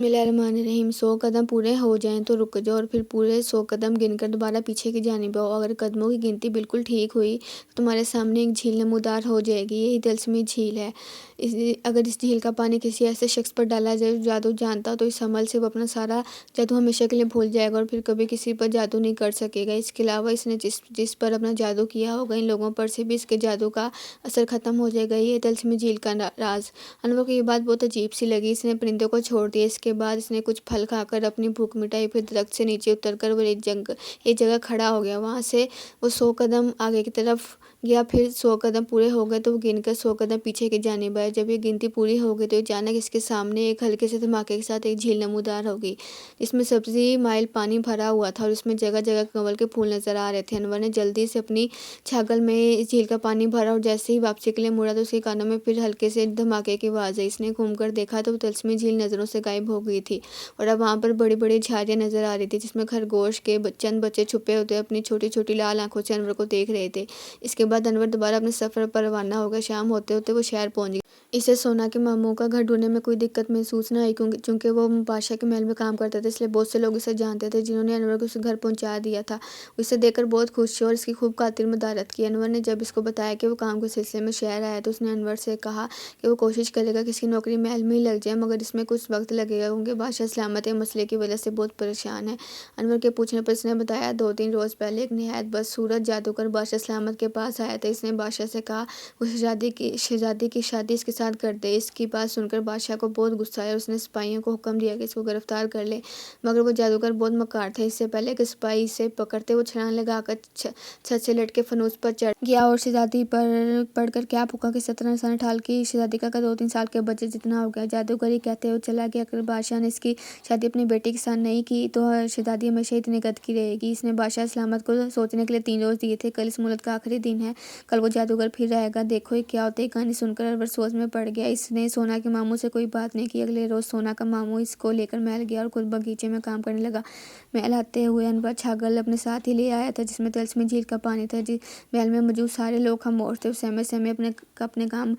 बिस्मिल्लाहिर्रहमानिर्रहीम। 100 कदम पूरे हो जाएं तो रुक जाओ और फिर पूरे 100 कदम गिनकर दोबारा पीछे की जानिब आओ। अगर कदमों की गिनती बिल्कुल ठीक हुई तो तुम्हारे सामने एक झील नमूदार हो जाएगी। यही तिलस्मी झील है। अगर इस झील का पानी किसी ऐसे शख्स पर डाला जाए जो जादू जानता हो तो इस अमल से वो अपना सारा जादू हमेशा के लिए भूल जाएगा और फिर कभी किसी पर जादू नहीं कर सकेगा। इसके अलावा इसने जिस जिस पर अपना जादू किया होगा इन लोगों पर से भी इसके जादू का असर खत्म हो जाएगा। ये तिलस्मी झील का राज। अनवर को ये बात बहुत अजीब सी लगी। इसने परिंदों को छोड़ दिया। इसके बाद इसने कुछ फल खाकर अपनी भूख मिटाई। फिर दरख्त से नीचे उतरकर वो एक जगह खड़ा हो गया। वहाँ से वो 100 कदम आगे की तरफ गया। फिर 100 कदम पूरे हो गए तो वो गिनकर 100 कदम पीछे की जानिब आया। जब ये गिनती पूरी हो गई तो अचानक इसके सामने एक हल्के से धमाके के साथ एक झील नमूदार हो गई। इसमें सब्जी माइल पानी भरा हुआ था और इसमें जगह जगह कमल के फूल नजर आ रहे थे। अनवर ने जल्दी से अपनी छागल में इस झील का पानी भरा और जैसे ही वापसी के लिए मुड़ा तो उसके कानों में फिर हल्के से धमाके की आवाज़ आई। इसने घूमकर देखा तो तिलस्मी झील नज़रों से गायब हो गई थी और अब वहाँ पर बड़ी बड़ी झाड़ियाँ नजर आ रही थी जिसमें खरगोश के चंद बच्चे छुपे होते अपनी छोटी छोटी लाल आंखों से अनवर को देख रहे थे। इसके बाद अनवर दोबारा अपने सफ़र पर रवाना हो गया। शाम होते होते वो शहर पहुँच गया। इसे सोना के मामू का घर ढूंढने में कोई दिक्कत महसूस न आई क्योंकि वो बादशाह के महल में काम करता था, इसलिए बहुत से लोग इसे जानते थे जिन्होंने अनवर को उसे घर पहुंचा दिया था। इसे देखकर बहुत खुश हुए और इसकी खूब खातिर मदारत की। अनवर ने जब इसको बताया कि वो काम के सिलसिले में शहर आया तो उसने अनवर से कहा कि वो कोशिश करेगा कि इसकी नौकरी महल में ही लग जाए, मगर इसमें कुछ वक्त लगेगा क्योंकि बादशाह सलामत के मसले की वजह से बहुत परेशान है। अनवर के पूछने पर इसने बताया 2-3 रोज़ पहले एक नहायत बदसूरत जादूगर बादशाह सलामत के पास आया था। इसने बादशाह से कहा वो शहजादी की शादी इसके साथ कर दे। इसकी बात सुनकर बादशाह को बहुत गुस्सा आया और उसने सिपाहियों को हुक्म दिया कि इसको गिरफ्तार कर ले, मगर वो जादूगर बहुत मक्कार था। इससे पहले कि सिपाही इसे पकड़ते वो छलांग लगाकर छत से लटके फनूस पर चढ़ गया और शहजादी पर पड़कर क्या फूका कि 17 निशाने ठाल की शहजादी का 2-3 साल के बच्चे जितना हो गया। जादूगर ये कहते हुए चला गया अगर बादशाह ने इसकी शादी अपनी बेटी के साथ नहीं की तो शहजादी हमेशा इतनी कद की रहेगी। इसने बादशाह सलामत को सोचने के लिए 3 रोज़ दिए थे। कल इस मुहलत का आखिरी दिन है, कल वो जादूगर फिर आएगा। देखो ये क्या होता है। कहानी सुनकर अनवर सोच में पड़ गया। इसने सोना के मामू से कोई बात नहीं की। अगले रोज सोना का मामू इसको लेकर महल गया और खुद बगीचे में काम करने लगा। महल आते हुए अनवर छागल अपने साथ ही ले आया था जिसमें तिलस्मी झील का पानी था। महल में मौजूद सारे लोग खामोश थे, समय समय अपने काम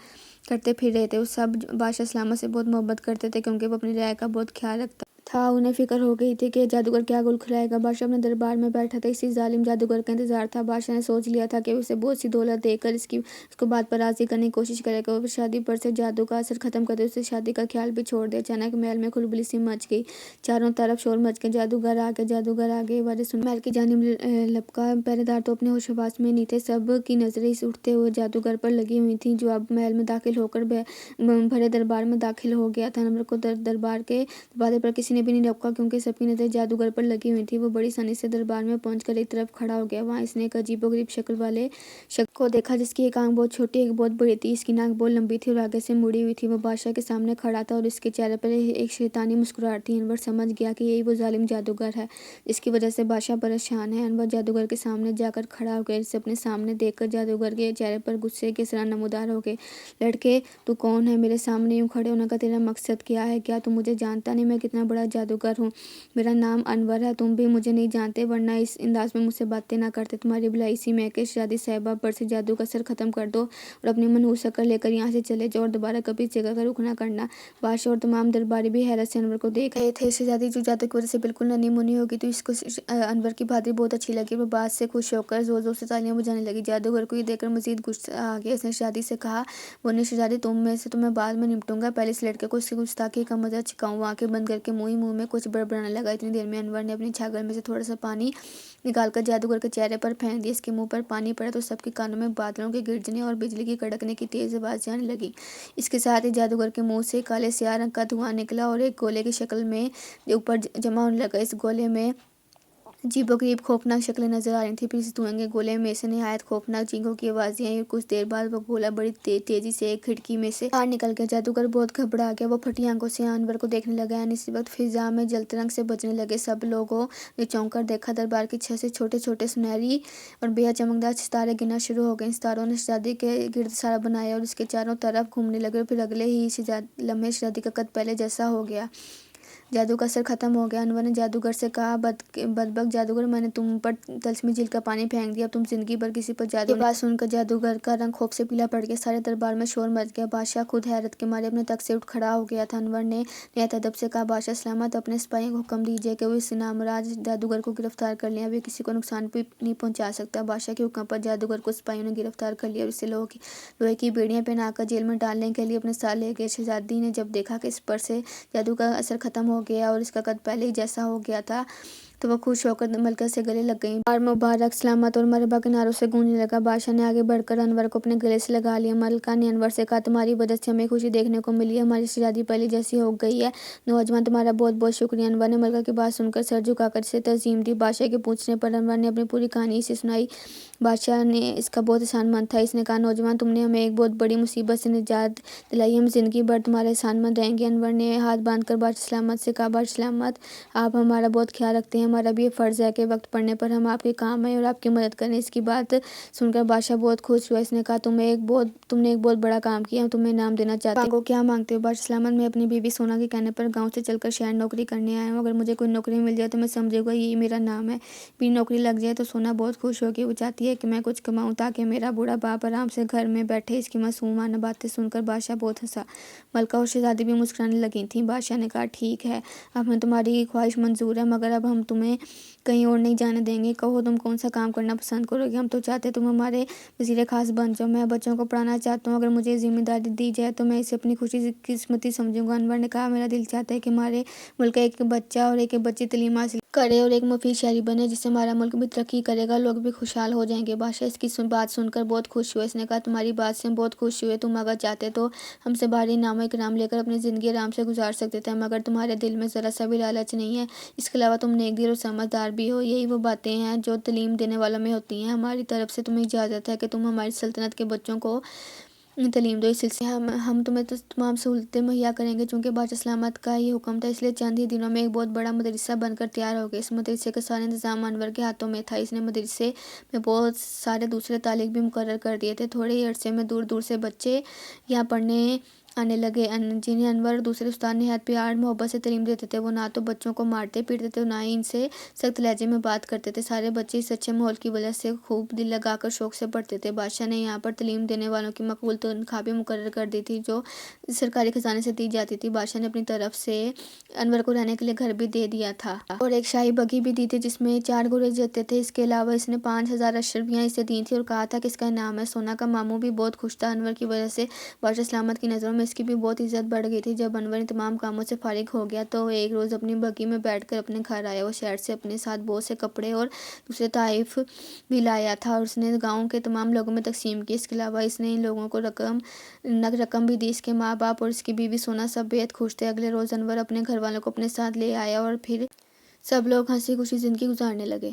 करते फिर रहे थे। वो सब बादशाह सलामत से बहुत मोहब्बत करते थे क्योंकि वो अपनी राय का बहुत ख्याल रखता था। उन्हें फिक्र हो गई थी कि जादूगर क्या गुल खिलाएगा। बादशाह अपने दरबार में बैठा था, इसी जालिम जादूगर का इंतजार था। बादशाह ने सोच लिया था कि उसे बहुत सी दौलत देकर उसको बात पर राजी करने की कोशिश करेगा। वो शादी पर से जादू का असर खत्म कर दे, उसे शादी का ख्याल भी छोड़ दे। अचानक महल में खुलबुली सी मच गई, चारों तरफ शोर मच गया। जादूगर आ गए वाले सुन महल की जानिब लपका। पहरेदार तो अपने होशोबास में नहीं थे, सब की नजरें इस उठते हुए जादूगर पर लगी हुई थी जो अब महल में दाखिल होकर भरे दरबार में दाखिल हो गया था। अनवर को दरबार के दरवाजे पर किसी ने भी नहीं रोका क्योंकि सबकी नजर जादूगर पर लगी हुई थी। वो बड़ी आसानी से दरबार में पहुंचकर एक तरफ खड़ा हो गया। वहां इसने एक अजीबोगरीब शक्ल वाले शख्स को देखा जिसकी एक आंख बहुत छोटी एक बहुत बड़ी थी। इसकी नाक बहुत लंबी थी और आगे से मुड़ी हुई थी। वो बादशाह के सामने खड़ा था और इसके चेहरे पर एक शैतानी मुस्कुराहट थी। अनवर समझ गया कि यही वो जालिम जादूगर है जिसकी वजह से बादशाह परेशान है। अनवर जादूगर के सामने जाकर खड़ा हो गया। इसे अपने सामने देखकर जादूगर के चेहरे पर गुस्से के सरा नमूदार हो गए। लड़के तू कौन है? मेरे सामने यूं खड़े होने का तेरा मकसद क्या है? क्या तू मुझे जानता नहीं? मैं कितना बड़ा जादूगर हूँ। मेरा नाम अनवर है। तुम भी मुझे नहीं जानते वरना इस अंदाज में मुझसे बातें ना करते। तुम्हारी भलाई इसी में है कि शहजादी साहिबा पर से जादू का असर खत्म कर दो और अपनी मनहूस शक्ल लेकर यहाँ से चले जाओ और दोबारा कभी इस जगह का रुख ना करना। बादशाह और तमाम दरबारी भी हैरत से अनवर को देख रहे थे। शहजादी जो जादू की वजह से बिल्कुल नन्ही मुन्नी होगी तो इसको अनवर की बहादुरी बहुत अच्छी लगी। वो बात से खुश होकर जोर जोर से तालियां बजाने लगी। जादूगर को ये देखकर मजीद गुस्सा आ गया। उसने शहजादी से कहा बोले शहजादी तो मैं बाद में निपटूंगा, पहले इस लड़के को इसकी गुस्ताखी का मजा चखाऊं। आंखें बंद करके मुंह में कुछ बड़बड़ाने लगा। इतनी देर में अनवर ने अपनी छागल में से थोड़ा सा पानी निकालकर जादूगर के चेहरे पर फेंक दिया। इसके मुंह पर पानी पड़ा तो सबके कानों में बादलों के गिरजने और बिजली की कड़कने की तेज आवाज जाने लगी। इसके साथ ही जादूगर के मुंह से काले स्याह रंग का धुआं निकला और एक गोले की शक्ल में ऊपर जमा होने लगा। इस गोले में अजीबोगरीब खौफनाक शक्लें नजर आ रही थी। फिर इस धुएं के गोले में से नहायत खौफनाक चीखों की आवाज़ें आई और कुछ देर बाद वो गोला बड़ी तेजी से एक खिड़की में से बाहर निकल गया। जादूगर बहुत घबरा गया। वो फटी आंखों से अनवर को देखने लगा। इसी वक्त फिजा में जलते रंग से बजने लगे। सब लोगों ने चौंक कर देखा। दरबार की छत से छोटे छोटे सुनहरी और बेहद चमकदार सितारे गिरना शुरू हो गए। सितारों ने शहजादी के गिर्द सारा बनाया और उसके चारों तरफ घूमने लगे। फिर अगले ही लम्हे शहजादी का कद पहले जैसा हो गया। جادو کا اثر ختم ہو گیا۔ انور نے جادوگر سے کہا، بدبخت جادوگر، میں نے تم پر تلسمی جھیل کا پانی پھینک دیا، اب تم زندگی بھر کسی پر جادو نہیں۔ یہ بات سن کر جادوگر کا رنگ خوف سے پیلا پڑ گیا، سارے دربار میں شور مچ گیا۔ بادشاہ خود حیرت کے مارے اپنے تخت سے اٹھ کھڑا ہو گیا تھا۔ انور نے نہایت ادب سے کہا، بادشاہ سلامت، اپنے سپاہیوں کو حکم دیجیے کہ وہ اس نامراز جادوگر کو گرفتار کر لیں، اب یہ کسی کو نقصان بھی نہیں پہنچا سکتا۔ بادشاہ کے حکم پر جادوگر کو سپاہیوں نے گرفتار کر لیا اور اسے لوہے کی بیڑیاں پہنا کر جیل میں ڈالنے کے لیے اپنے ساتھ لے گئے۔ شہزادی نے جب دیکھا کہ اس پر سے جادو کا اثر ختم ہو گیا اور اس کا قد پہلے ہی جیسا ہو گیا تھا تو وہ خوش ہو کر ملکہ سے گلے لگ گئی۔ بار مبارک، سلامت اور مرحبا کے نعروں سے گونجنے لگا۔ بادشاہ نے آگے بڑھ کر انور کو اپنے گلے سے لگا لیا۔ ملکہ نے انور سے کہا، تمہاری وجہ سے ہمیں خوشی دیکھنے کو ملی ہے، ہماری شہزادی پہلے جیسی ہو گئی ہے۔ نوجوان، تمہارا بہت بہت شکریہ۔ انور نے ملکہ کی بات سن کر سر جھکا کر اسے تعظیم دی۔ بادشاہ کے پوچھنے پر انور نے اپنی پوری کہانی اسے سنائی۔ بادشاہ نے اس کا بہت احسان مند تھا۔ اس نے کہا، نوجوان، تم نے ہمیں ایک بہت بڑی مصیبت سے نجات دلائی، ہم زندگی بھر تمہارے احسان مند رہیں گے۔ انور نے ہاتھ باندھ کر بادشاہ سلامت سے کہا، بادشاہ سلامت، آپ ہمارا بہت خیال رکھتے ہیں، ہمارا بھی یہ فرض ہے کہ وقت پڑنے پر ہم آپ کے کام آئیں اور آپ کی مدد کریں۔ اس کی بات سن کر بادشاہ بہت خوش ہوا۔ اس نے کہا، تم نے ایک بہت بڑا کام کیا، ہم تمہیں انعام دینا چاہتے ہیں۔ مانگو، کیا مانگتے ہو؟ بادشاہ سلامت، میں اپنی بیوی سونا کے کہنے پر گاؤں سے چل کر شہر نوکری کرنے آیا ہوں، اگر مجھے کوئی نوکری مل جائے تو میں سمجھوں گا یہی میرا نام ہے۔ میری نوکری لگ جائے تو سونا بہت خوش ہوگی، وہ چاہتی ہے کہ میں کچھ کماؤں تاکہ میرا بوڑھا باپ آرام سے گھر میں بیٹھے۔ اس کی معصومانہ باتیں سن کر بادشاہ بہت ہنسا۔ ملکہ اور شہزادی بھی مسکرانے لگی تھیں۔ بادشاہ نے کہا، ٹھیک ہے، اب ہمیں تمہاری خواہش منظور ہے، مگر اب ہم تمہیں کہیں اور نہیں جانے دیں گے، کہو تم کون سا کام کرنا پسند کرو گے؟ ہم تو چاہتے تم ہمارے وزیر خاص بن جاؤ۔ میں بچوں کو پڑھانا چاہتا ہوں، اگر مجھے یہ ذمہ داری دی جائے تو میں اسے اپنی خوشی قسمتی سمجھوں گا۔ انور نے کہا، میرا دل چاہتا ہے کہ ہمارے ملک کا ایک بچہ اور ایک بچی تعلیم حاصل کرے اور ایک مفید شہری بنے، جس سے ہمارا ملک بھی ترقی کرے گا، لوگ بھی خوشحال ہو جائیں گے۔ بادشاہ اس کی بات سن کر بہت خوش ہوئے۔ اس نے کہا، تمہاری بات سے ہم بہت خوش ہوئے، تم اگر چاہتے تو ہم سے بھاری انعام و اکرام لے کر اپنی زندگی آرام سے گزار سکتے تھے، مگر تمہارے دل میں ذرا سا بھی لالچ نہیں ہے، اس کے علاوہ تم نیک دل اور سمجھدار بھی ہو، یہی وہ باتیں ہیں جو تعلیم دینے والوں میں ہوتی ہیں۔ ہماری طرف سے تمہیں اجازت ہے کہ تم ہماری سلطنت کے بچوں کو تعلیم دو، اس سلسلے میں ہم تمہیں تمام سہولتیں مہیا کریں گے۔ چونکہ بادشاہ سلامت کا یہ حکم تھا، اس لیے چند ہی دنوں میں ایک بہت بڑا مدرسہ بن کر تیار ہو گیا۔ اس مدرسے کا سارا انتظام انور کے ہاتھوں میں تھا۔ اس نے مدرسے میں بہت سارے دوسرے طالب بھی مقرر کر دیے تھے۔ تھوڑے ہی عرصے میں دور دور سے بچے یہاں پڑھنے آنے لگے، جنہیں انور اور دوسرے استاد نہایت پیار محبت سے تعلیم دیتے تھے۔ وہ نہ تو بچوں کو مارتے پیٹتے تھے اور نہ ہی ان سے سخت لہجے میں بات کرتے تھے۔ سارے بچے اس اچھے ماحول کی وجہ سے خوب دل لگا کر شوق سے پڑھتے تھے۔ بادشاہ نے یہاں پر تعلیم دینے والوں کی مقبول تنخواہ بھی مقرر کر دی تھی، جو سرکاری خزانے سے دی جاتی تھی۔ بادشاہ نے اپنی طرف سے انور کو رہنے کے لیے گھر بھی دے دیا تھا اور ایک شاہی بگھی بھی دی تھی جس میں 4 گھوڑے جاتے تھے۔ اس کے علاوہ اس نے 5000 اشرفیاں اسے دی تھی اور کہا تھا کہ اس کا انعام ہے سونا۔ کا ماموں بھی بہت خوش تھا۔ انور کی وجہ سے بادشاہ سلامت کی نظروں میں اس کی بھی بہت عزت بڑھ گئی تھی۔ جب انور ان تمام کاموں سے فارغ ہو گیا تو ایک روز اپنی بگھی میں بیٹھ کر اپنے گھر آیا۔ وہ شہر سے اپنے ساتھ بہت سے کپڑے اور دوسرے تحائف بھی لایا تھا اور اس نے گاؤں کے تمام لوگوں میں تقسیم کیے۔ اس کے علاوہ اس نے ان لوگوں کو نقد رقم بھی دی۔ اس کے ماں باپ اور اس کی بیوی سونا سب بےحد خوش تھے۔ اگلے روز انور اپنے گھر والوں کو اپنے ساتھ لے آیا اور پھر سب لوگ ہنسی خوشی زندگی گزارنے لگے۔